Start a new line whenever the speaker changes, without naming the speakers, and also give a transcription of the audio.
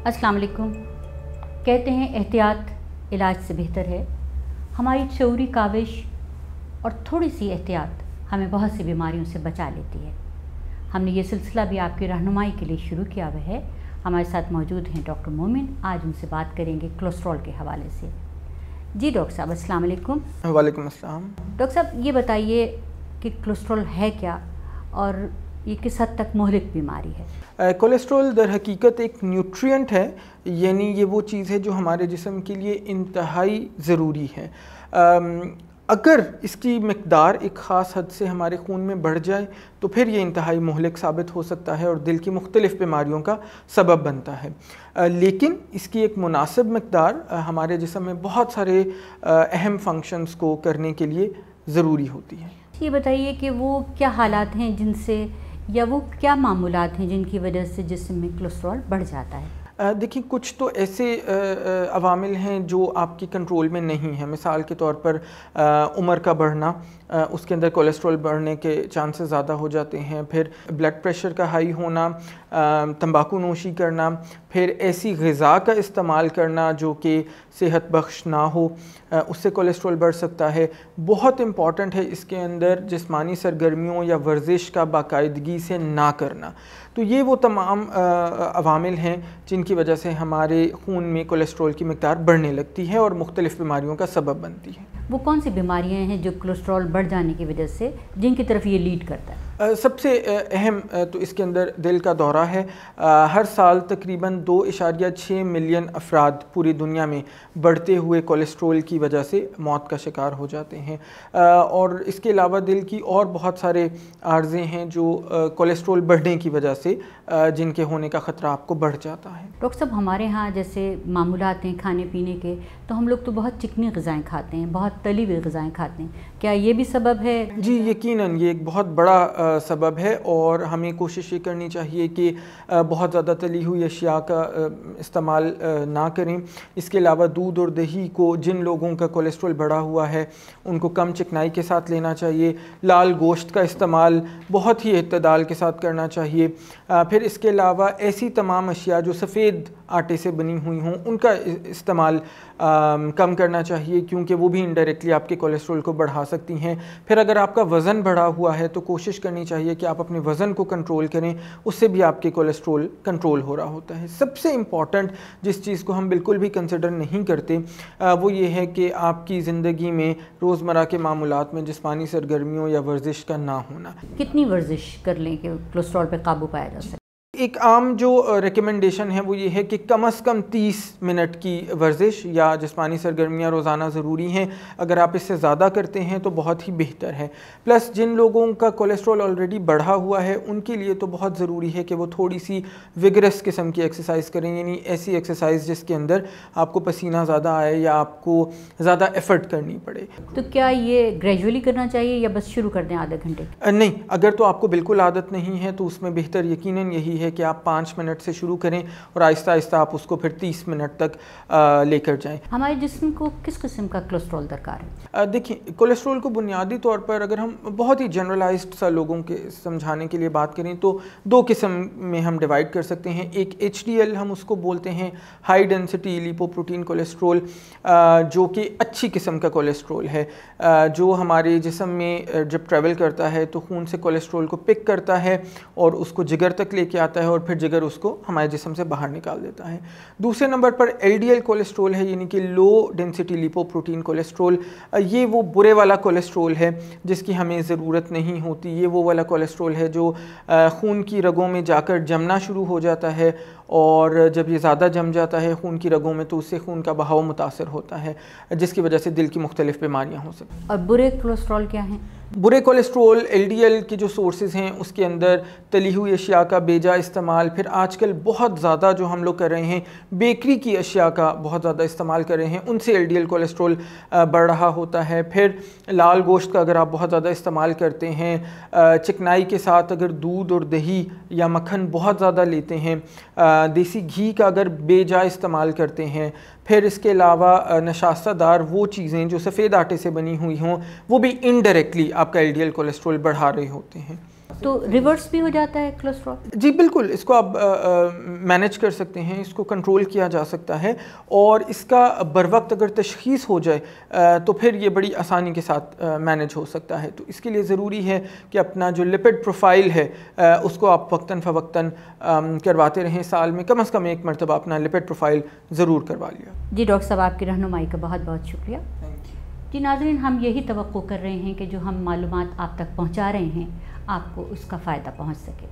अस्सलाम वालेकुम। कहते हैं एहतियात इलाज से बेहतर है। हमारी शऊरी काविश और थोड़ी सी एहतियात हमें बहुत सी बीमारियों से बचा लेती है। हमने ये सिलसिला भी आपकी रहनुमाई के लिए शुरू किया हुआ है। हमारे साथ मौजूद हैं डॉक्टर मोमिन। आज उनसे बात करेंगे कोलेस्ट्रॉल के हवाले से। जी डॉक्टर साहब, अस्सलाम वालेकुम।
वालेकुम अस्सलाम।
डॉक्टर साहब, ये बताइए कि कोलेस्ट्रॉल है क्या और ये किस हद तक मुहलिक बीमारी है?
कोलेस्ट्रॉल दर हकीकत एक न्यूट्रिएंट है, यानी ये वो चीज़ है जो हमारे जिस्म के लिए इंतहाई ज़रूरी है। अगर इसकी मिक़दार एक ख़ास हद से हमारे खून में बढ़ जाए तो फिर ये इंतहाई मुहलिक साबित हो सकता है और दिल की मुख्तलिफ़ बीमारियों का सबब बनता है। लेकिन इसकी एक मुनासिब मिक़दार हमारे जिस्म में बहुत सारे अहम फंक्शंस को करने के लिए ज़रूरी होती है।
ये बताइए कि वो क्या हालात हैं जिनसे या वो क्या मामूलात हैं जिनकी वजह से जिस्म में कोलेस्ट्रॉल बढ़ जाता है?
देखिए, कुछ तो ऐसे अवामिल हैं जो आपकी कंट्रोल में नहीं है। मिसाल के तौर पर उम्र का बढ़ना, उसके अंदर कोलेस्ट्रॉल बढ़ने के चांसेस ज़्यादा हो जाते हैं। फिर ब्लड प्रेशर का हाई होना, तंबाकू नोशी करना, फिर ऐसी ग़िज़ा का इस्तेमाल करना जो कि सेहत बख्श ना हो, उससे कोलेस्ट्रॉल बढ़ सकता है। बहुत इम्पॉर्टेंट है इसके अंदर जिस्मानी सरगर्मियों या वर्जिश का बाकायदगी से ना करना। तो ये वो तमाम अवामिल हैं जिनकी वजह से हमारे खून में कोलेस्ट्रॉल की मिक़दार बढ़ने लगती है और मुख्तलिफ़ बीमारियों का सबब बनती है।
वो कौन सी बीमारियां हैं जो कोलेस्ट्रॉल बढ़ जाने की वजह से जिनकी तरफ ये लीड करता है?
सबसे अहम तो इसके अंदर दिल का दौरा है। हर साल तकरीबन 2.6 मिलियन अफराद पूरी दुनिया में बढ़ते हुए कोलेस्ट्रॉल की वजह से मौत का शिकार हो जाते हैं। और इसके अलावा दिल की और बहुत सारे आर्ज़े हैं जो कोलेस्ट्रॉल बढ़ने की वजह से जिनके होने का ख़तरा आपको बढ़ जाता है।
डॉक्टर साहब, हमारे यहाँ जैसे मामूलात हैं खाने पीने के, तो हम लोग तो बहुत चिकनी ग़िज़ाएँ खाते हैं, बहुत तली हुई ग़िज़ाएँ खाते हैं। क्या ये भी सबब है?
जी यकीनन, ये एक बहुत बड़ा सबब है और हमें कोशिश ये करनी चाहिए कि बहुत ज़्यादा तली हुई अशिया का इस्तेमाल ना करें। इसके अलावा दूध और दही को जिन लोगों का कोलेस्ट्रॉल बढ़ा हुआ है उनको कम चिकनाई के साथ लेना चाहिए। लाल गोश्त का इस्तेमाल बहुत ही इत्तदाल के साथ करना चाहिए। फिर इसके अलावा ऐसी तमाम अशिया जो सफ़ेद आटे से बनी हुई हों उनका इस्तेमाल कम करना चाहिए, क्योंकि वो भी इनडायरेक्टली आपके कोलेस्ट्रॉल को बढ़ा सकती हैं। फिर अगर आपका वज़न बढ़ा हुआ है तो कोशिश करनी चाहिए कि आप अपने वज़न को कंट्रोल करें, उससे भी आपके कोलेस्ट्रॉल कंट्रोल हो रहा होता है। सबसे इम्पॉर्टेंट जिस चीज़ को हम बिल्कुल भी कंसिडर नहीं करते वो ये है कि आपकी ज़िंदगी में रोज़मर्रा के मामूलात में जिस्मानी सरगर्मियों या वर्जिश का ना होना।
कितनी वर्जिश कर लें कि कोलेस्ट्रॉल पर काबू पाया जा सके?
एक आम जो रिकमेंडेशन है वो ये है कि कम से कम 30 मिनट की वर्जिश या जिस्मानी सरगर्मियाँ रोज़ाना ज़रूरी हैं। अगर आप इससे ज़्यादा करते हैं तो बहुत ही बेहतर है। प्लस जिन लोगों का कोलेस्ट्रॉल ऑलरेडी बढ़ा हुआ है उनके लिए तो बहुत ज़रूरी है कि वो थोड़ी सी विगरस किस्म की एक्सरसाइज करें, यानी ऐसी एक्सरसाइज जिसके अंदर आपको पसीना ज़्यादा आए या आपको ज़्यादा एफ़र्ट करनी पड़े।
तो क्या ये ग्रेजुअली करना चाहिए या बस शुरू कर दें आधे घंटे?
नहीं, अगर तो आपको बिल्कुल आदत नहीं है तो उसमें बेहतर यकीनन यही है कि आप 5 मिनट से शुरू करें और आहिस्ता आहिस्ता आप उसको फिर 30 मिनट तक लेकर जाएं।
हमारे जिस्म को किस किस्म का कोलेस्ट्रॉल दरकार है?
देखिए, कोलेस्ट्रॉल को बुनियादी तौर पर अगर हम बहुत ही जनरलाइज्ड सा लोगों के समझाने के लिए बात करें तो 2 किस्म में हम डिवाइड कर सकते हैं। एक HDL हम उसको बोलते हैं, हाई डेंसिटी लिपोप्रोटीन कोलेस्ट्रॉल, जो कि अच्छी किस्म का कोलेस्ट्रॉल है, जो हमारे जिस्म में जब ट्रैवल करता है तो खून से कोलेस्ट्रॉल को पिक करता है और उसको जिगर तक लेके आता है और फिर जिगर उसको हमारे जिस्म से बाहर निकाल देता है। दूसरे नंबर पर LDL कोलेस्ट्रॉल है, यानी कि लो डेंसिटी लिपोप्रोटीन कोलेस्ट्रॉल। ये वो बुरे वाला कोलेस्ट्रॉल है जिसकी हमें ज़रूरत नहीं होती। ये वो वाला कोलेस्ट्रॉल है जो खून की रगों में जाकर जमना शुरू हो जाता है और जब ये ज़्यादा जम जाता है खून की रगों में तो उससे खून का बहाव मुतासर होता है, जिसकी वजह से दिल की मुख्तलिफ़ बीमारियाँ हो सकती हैं।
और बुरे कोलेस्ट्रॉल क्या हैं?
बुरे कोलेस्ट्रॉल LDL के जो सोर्सेज हैं उसके अंदर तली हुई अशिया का बेजा इस्तेमाल, फिर आजकल बहुत ज़्यादा जो हम लोग कर रहे हैं बेकरी की अशिया का बहुत ज़्यादा इस्तेमाल कर रहे हैं, उनसे LDL कोलेस्ट्रॉल बढ़ रहा होता है। फिर लाल गोश्त का अगर आप बहुत ज़्यादा इस्तेमाल करते हैं, चिकनाई के साथ अगर दूध और दही या मक्खन बहुत ज़्यादा लेते हैं, देसी घी का अगर बेजा इस्तेमाल करते हैं, फिर इसके अलावा नशास्तादार वो चीज़ें जो सफ़ेद आटे से बनी हुई हों वो भी इनडायरेक्टली आपका LDL कोलेस्ट्रॉल बढ़ा रहे होते हैं।
تو ریورس بھی ہو جاتا ہے کولیسٹرول؟
جی بالکل، اس کو آپ مینیج کر سکتے ہیں، اس کو کنٹرول کیا جا سکتا ہے، اور اس کا بروقت اگر تشخیص ہو جائے تو پھر یہ بڑی آسانی کے ساتھ مینیج ہو سکتا ہے۔ تو اس کے لیے ضروری ہے کہ اپنا جو لپڈ پروفائل ہے اس کو آپ وقتاً فوقتاً کرواتے رہیں، سال میں کم از کم ایک مرتبہ اپنا لپڈ پروفائل ضرور کروا لیا۔
جی ڈاکٹر صاحب، آپ کی رہنمائی کا بہت بہت شکریہ۔ جی ناظرین، ہم یہی توقع کر رہے ہیں کہ جو ہم معلومات آپ تک پہنچا رہے ہیں آپ کو اس کا فائدہ پہنچ سکے۔